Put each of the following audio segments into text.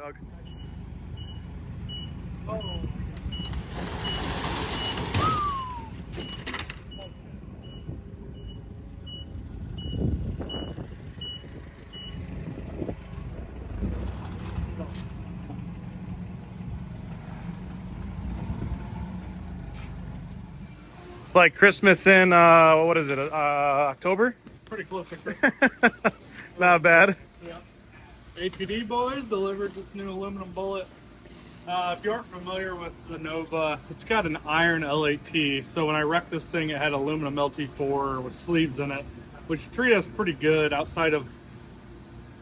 Doug. It's like Christmas in what is it? October? Pretty close to Christmas. Not bad. Yeah. APD boys delivered this new aluminum bullet. If you aren't familiar with the Nova, it's got an iron L8T. So when I wrecked this thing, it had aluminum LT4 with sleeves in it, which treat us pretty good outside of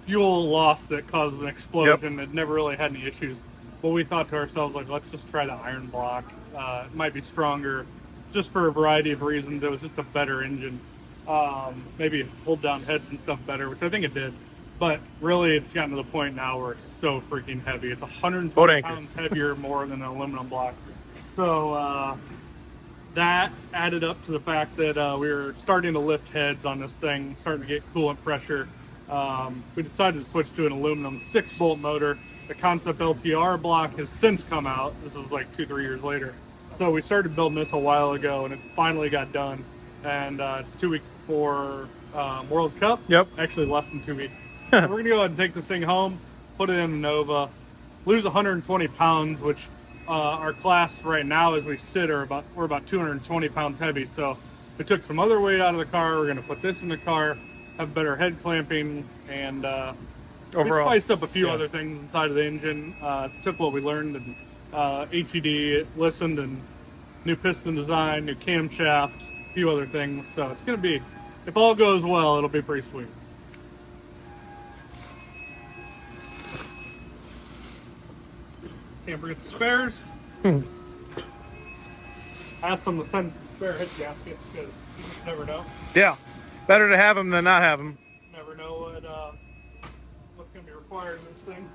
fuel loss that caused an explosion. It never really had any issues. But we thought to ourselves, like, let's just try the iron block. It might be stronger, just for a variety of reasons. It was just a better engine. Maybe hold down heads and stuff better, which I think it did. But really, it's gotten to the point now where it's so freaking heavy. It's 120 pounds heavier more than an aluminum block. So that added up to the fact that we were starting to lift heads on this thing, starting to get coolant pressure. We decided to switch to an aluminum 6-bolt motor. The Concept LTR block has since come out. This was like 2-3 years later. So we started building this a while ago, and it finally got done. And it's 2 weeks before World Cup. Actually, less than 2 weeks. So we're gonna go ahead and take this thing home, put it in the Nova, lose 120 pounds, which our class right now, as we sit, we're about 220 pounds heavy. So we took some other weight out of the car. We're gonna put this in the car, have better head clamping, and overall, we spiced up a few other things inside of the engine. Took what we learned and HED listened, and new piston design, new camshaft, a few other things. So it's gonna be, if all goes well, it'll be pretty sweet. Can't forget the spares. I asked them to send spare head gaskets because you just never know. Yeah, better to have them than not have them. Never know what's going to be required in this thing.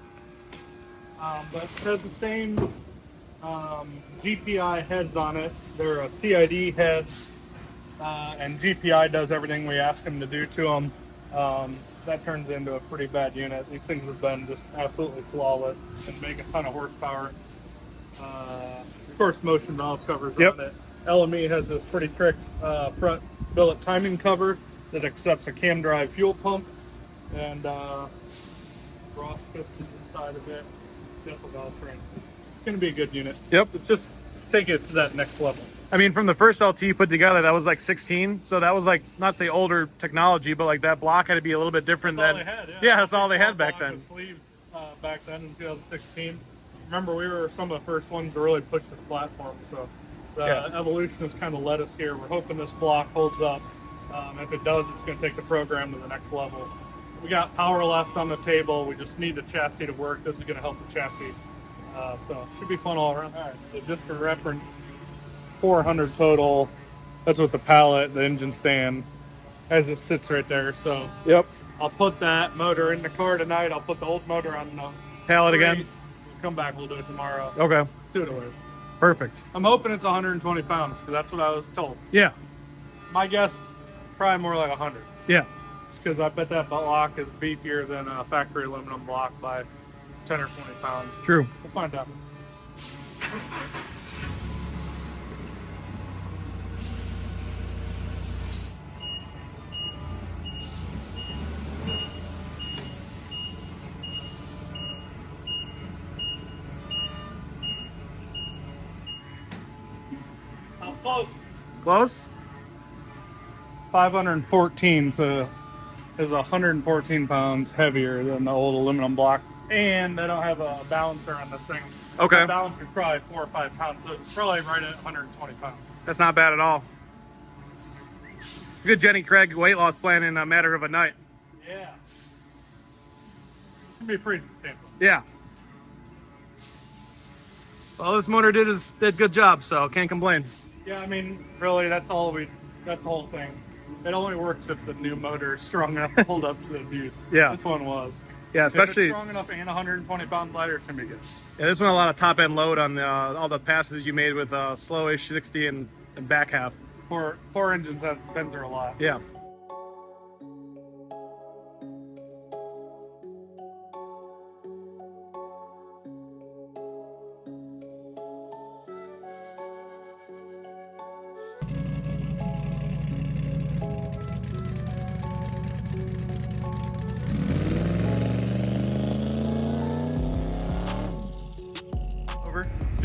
But it has the same GPI heads on it. They're a CID heads, and GPI does everything we ask them to do to them. That turns into a pretty bad unit. These things have been just absolutely flawless and make a ton of horsepower. Of course, motion valve covers on it. LME has this pretty trick front billet timing cover that accepts a cam drive fuel pump, and Ross pistons inside of it. Simple valve train. It's going to be a good unit. It's just take it to that next level. I mean, from the first LT put together, that was like 16. So that was like, not to say older technology, but like that block had to be a little bit different than. That's all they had back then. Sleeves back then in 2016. Remember, we were some of the first ones to really push this platform. So the evolution has kind of led us here. We're hoping this block holds up. If it does, it's going to take the program to the next level. We got power left on the table. We just need the chassis to work. This is going to help the chassis. So it should be fun all around. All right, so just for reference, 400 total. That's with the pallet, the engine stand, as it sits right there. So I'll put that motor in the car tonight. I'll put the old motor on the pallet again. We'll come back. We'll do it tomorrow. Okay. See what it is. Perfect. I'm hoping it's 120 pounds because that's what I was told. Yeah. My guess, probably more like 100. Yeah. Because I bet that block is beefier than a factory aluminum block by 10 or 20 pounds. True. We'll find out. Close? 514, so is 114 pounds heavier than the old aluminum block. And they don't have a balancer on this thing. Okay. The balancer is probably 4 or 5 pounds, so it's probably right at 120 pounds. That's not bad at all. Good Jenny Craig weight loss plan in a matter of a night. Yeah. It's gonna be pretty substantial. Yeah. Well, this motor did a good job, so can't complain. Yeah, I mean, really, that's the whole thing. It only works if the new motor is strong enough to hold up to the abuse. Yeah. This one was. Yeah, especially if it's strong enough and 120 pounds lighter, it's gonna be good. Yeah, this one a lot of top end load on all the passes you made with slowish 60 and back half. Four engines have been through a lot. Yeah.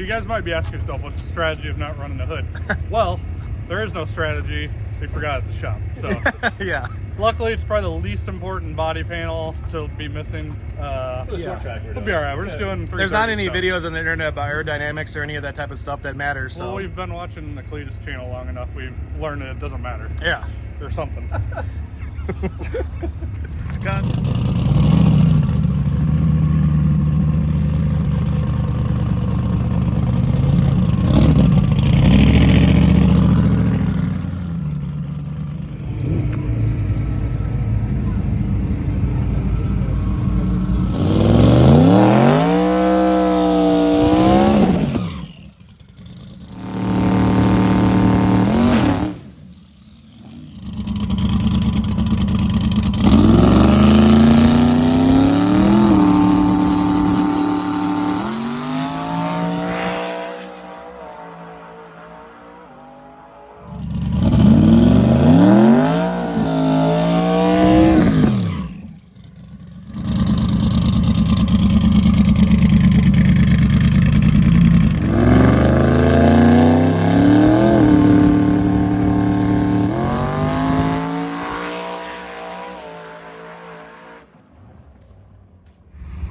So you guys might be asking yourself, what's the strategy of not running the hood? Well, there is no strategy. They forgot at the shop. So Yeah. luckily, it's probably the least important body panel to be missing. For the short track, We'll be all right. We're just doing. There's not any stuff. videos on the internet about aerodynamics or any of that type of stuff that matters. So Well, we've been watching the Cletus channel long enough. We've learned that it doesn't matter. yeah. Or something. God.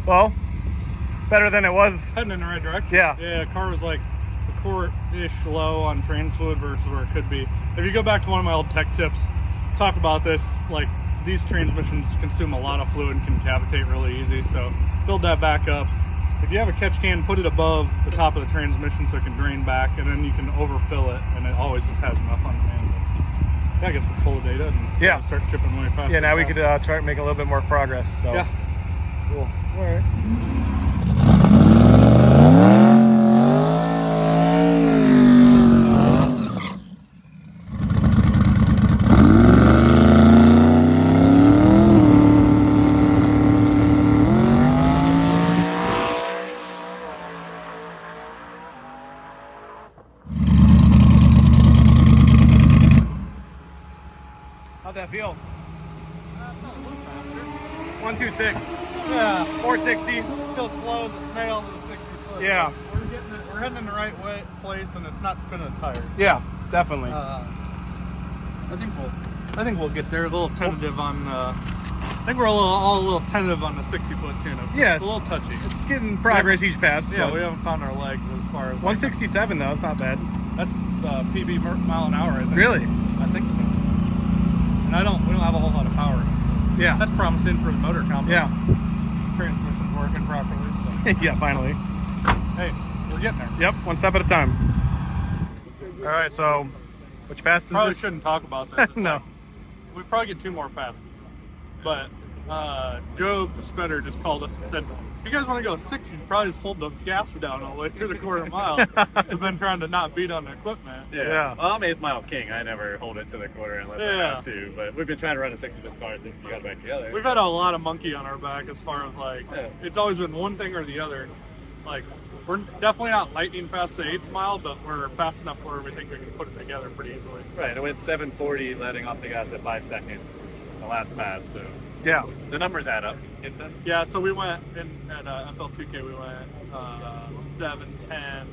Well, better than it was. Heading in the right direction. Yeah. Yeah, car was like a quart-ish low on trans fluid versus where it could be. If you go back to one of my old tech tips, talked about this, like these transmissions consume a lot of fluid and can cavitate really easy. So build that back up. If you have a catch can, put it above the top of the transmission so it can drain back, and then you can overfill it, and it always just has enough on demand. Yeah, I guess we're full of data and Yeah. start chipping way faster. Yeah, now we could try to make a little bit more progress. So Yeah. cool. All right. How'd that feel? 126. Yeah. 460. Still slow, the snail to the 60 foot. Yeah. We're heading in the right place, and it's not spinning the tires. Yeah, definitely. I think we'll get there. A little tentative on. I think we're all a little tentative on the 60-foot tune-up. Yeah. It's a little touchy. It's getting progress each pass. Yeah, but we haven't found our legs as far as. 167 though, it's not bad. That's PB mile an hour. I think. Really? I think so. And we don't have a whole lot of power. Yeah. That's promising for the motor complex. Yeah. Transmission's working properly. So. Yeah, finally. Hey, we're getting there. Yep, one step at a time. All right, so which pass is Probably this? shouldn't talk about this. It's No. like, we probably get 2 more passes. But Joe the spinner just called us and said, if you guys want to go 6, you should probably just hold the gas down all the way through the quarter mile. We've been trying to not beat on the equipment. Yeah. Well, I'm 8th mile king. I never hold it to the quarter unless I have to. But we've been trying to run a 60-foot car since we got back together. We've had a lot of monkey on our back as far as like, it's always been one thing or the other. Like, we're definitely not lightning fast the 8th mile, but we're fast enough where we think we can put it together pretty easily. Right, it went 740, letting off the gas at 5 seconds the last pass. So Yeah. the numbers add up. Get them? Yeah, so we went at FL2K, we went 7:10,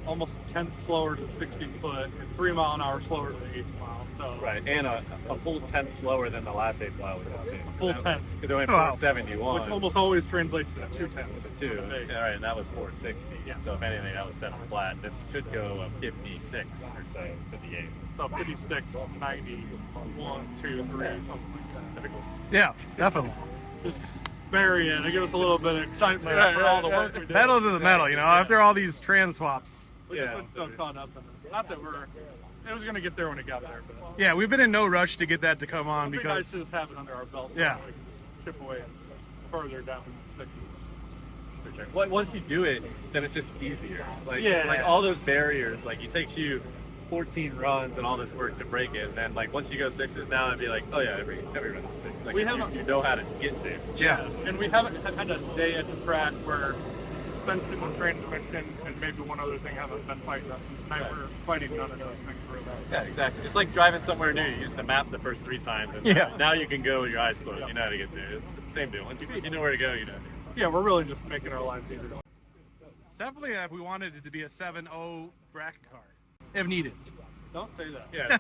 almost a tenth slower to 60 foot, and 3 mile an hour slower to the 8th mile. So Right, and a full tenth slower than the last 8th mile. A full tenth. Because it went Wow. 471. which almost always translates to 2 tenths. Two. Yeah, right, and that was 460. Yeah. So if anything, that was 7 flat. This should go a 56 or so, 58. So 56, 90, 1, 2, 3, something like that. Typical. Yeah, definitely. Just bury it. It gives us a little bit of excitement for all the work we did. Pedal to the metal, you know, after all these trans swaps. We just been so caught up in it. Not that it was going to get there when it got there, but Yeah, we've been in no rush to get that to come on it'd be nice because to just have it under our belt. Yeah. So we can chip away further down in the 60s. For sure. Once you do it, then it's just easier. Like, Yeah. like all those barriers, like it takes you 14 runs and all this work to break it. And then like once you go 6s now, it'd be like, oh yeah, every run is 6. Like We you know how to get there. yeah, And we haven't had a day at the track where suspension and transmission and maybe one other thing haven't been fighting us. And tonight we're fighting none of those things really bad. Yeah, exactly. It's like driving somewhere new. You used to map the first 3 times, and Yeah. now you can go with your eyes closed. You know how to get there. It's the same deal. Once you know where to go, you know. Yeah, we're really just making our lives easier. definitely if we wanted it to be a 7.0 bracket car, if needed. Don't say that. Yeah,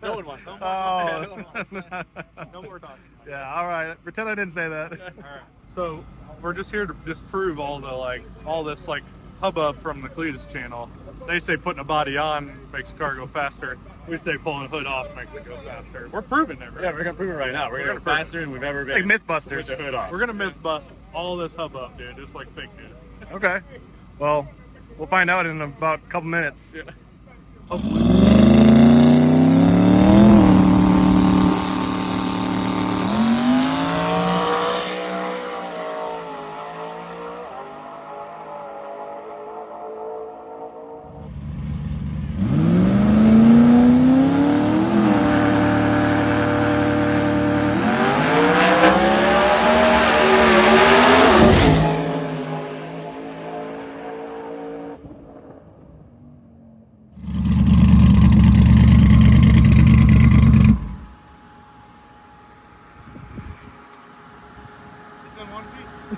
no one wants that. No more talking. Yeah, all right. Pretend I didn't say that. All right. So we're just here to disprove all this hubbub from the Cletus channel. They say putting a body on makes the car go faster. We say pulling a hood off makes it go faster. We're proving it, right? Yeah, we're gonna prove it right now. We're gonna go faster than we've ever been. Like Mythbusters. With the hood off. We're gonna myth bust all this hubbub, dude. It's like fake news. Okay. Well, we'll find out in about a couple minutes. Yeah. Hopefully.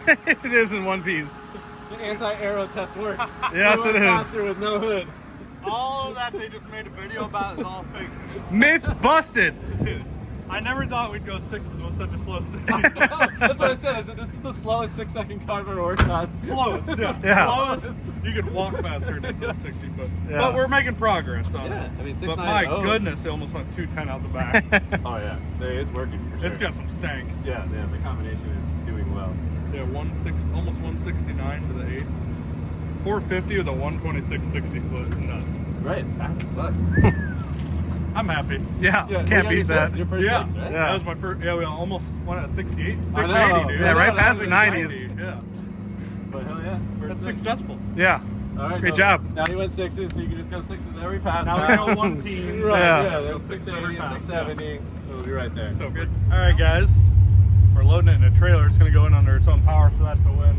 It is in one piece. The anti-aero test worked. Yes, it is. Faster with no hood. All of that they just made a video about is all fake. Myth busted. Dude, I never thought we'd go 6s with such a slow 6. That's what I said. I said this is the slowest 6-second car I've ever worked on. Slowest, yeah. Yeah. Slowest. You could walk faster than a 60 foot. Yeah. But we're making progress on Yeah, it. I mean, But my 690. goodness, it almost went 210 out the back. Oh yeah, it's working for sure. It's got some stank. Yeah, the combination is doing well. Yeah, almost 169 to the 8. 450 with a 126 60 foot. Nuts. Right, it's fast as fuck. I'm happy. Yeah, Yeah, can't you beat got that. your first Yeah. 6, right? Yeah. That was my first. Yeah, we almost went at 68. I know. 680, dude. Yeah, right past the 690. 90s. Yeah. But hell yeah, That's first 6. successful. Yeah. All right, Great now- job. Now you went 6s, so you can just go 6s every pass. Now we go 1 team. Right, Yeah. yeah, then 680 and 670. We'll be right there. So good. All right, guys. We're loading it in a trailer. It's going to go in under its own power for that to win.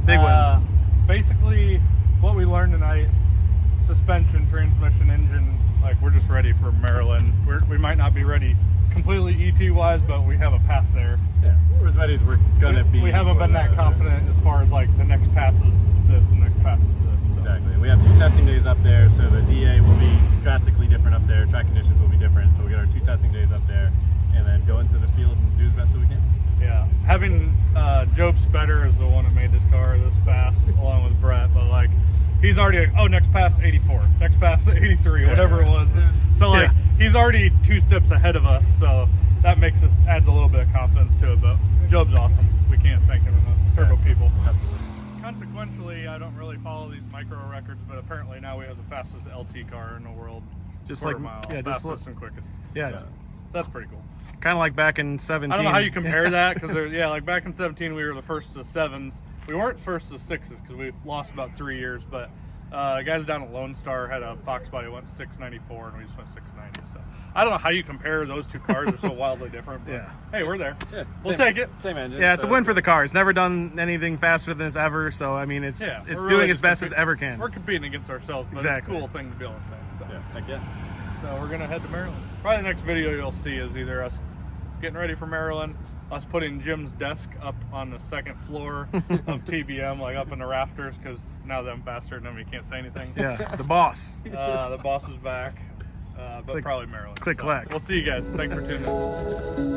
Big win. Basically, what we learned tonight, suspension, transmission, engine, we're just ready for Maryland. We might not be ready completely ET-wise, but we have a path there. Yeah, we're as ready as we're gonna be. We haven't been that confident as far as the next pass is this, the next pass is this. So. Exactly. We have 2 testing days up there, so the DA will be drastically different up there. Track conditions will be different, so we got our 2 testing days up there, and then go into the field and do as best as we can. Yeah, having Job Spetter is the one that made this car this fast, along with Brett. But he's already next pass 84, next pass 83, whatever it was. So he's already 2 steps ahead of us. So that adds a little bit of confidence to it. But Job's awesome. We can't thank him enough. Turbo people. Absolutely. Consequentially, I don't really follow these micro records, but apparently now we have the fastest LT car in the world. Just quarter like- mile, yeah, just fastest and quickest. Yeah. So that's pretty cool. Kind of like back in 17. I don't know how you compare that because back in 17 we were the first to 7s. We weren't first to 6s because we lost about 3 years. But guys down at Lone Star had a Fox body went 694 and we just went 690. So I don't know how you compare those 2 cars. They're so wildly different. But Yeah. hey, we're there. Yeah, We'll same- take it. Same engine. Yeah, it's a so- win for the car. It's never done anything faster than this ever. So I mean, it's Yeah, it's we're doing really as best as just it ever can. We're competing against ourselves, but Exactly. it's a cool thing to be able to say. So. Yeah, heck yeah. So we're gonna head to Maryland. Probably the next video you'll see is either us getting ready for Maryland, us putting Jim's desk up on the 2nd floor of TBM, up in the rafters, because now that I'm faster, nobody can't say anything. Yeah, the boss. The boss is back, but Click- probably Maryland. click, clack. We'll see you guys. Thanks for tuning in.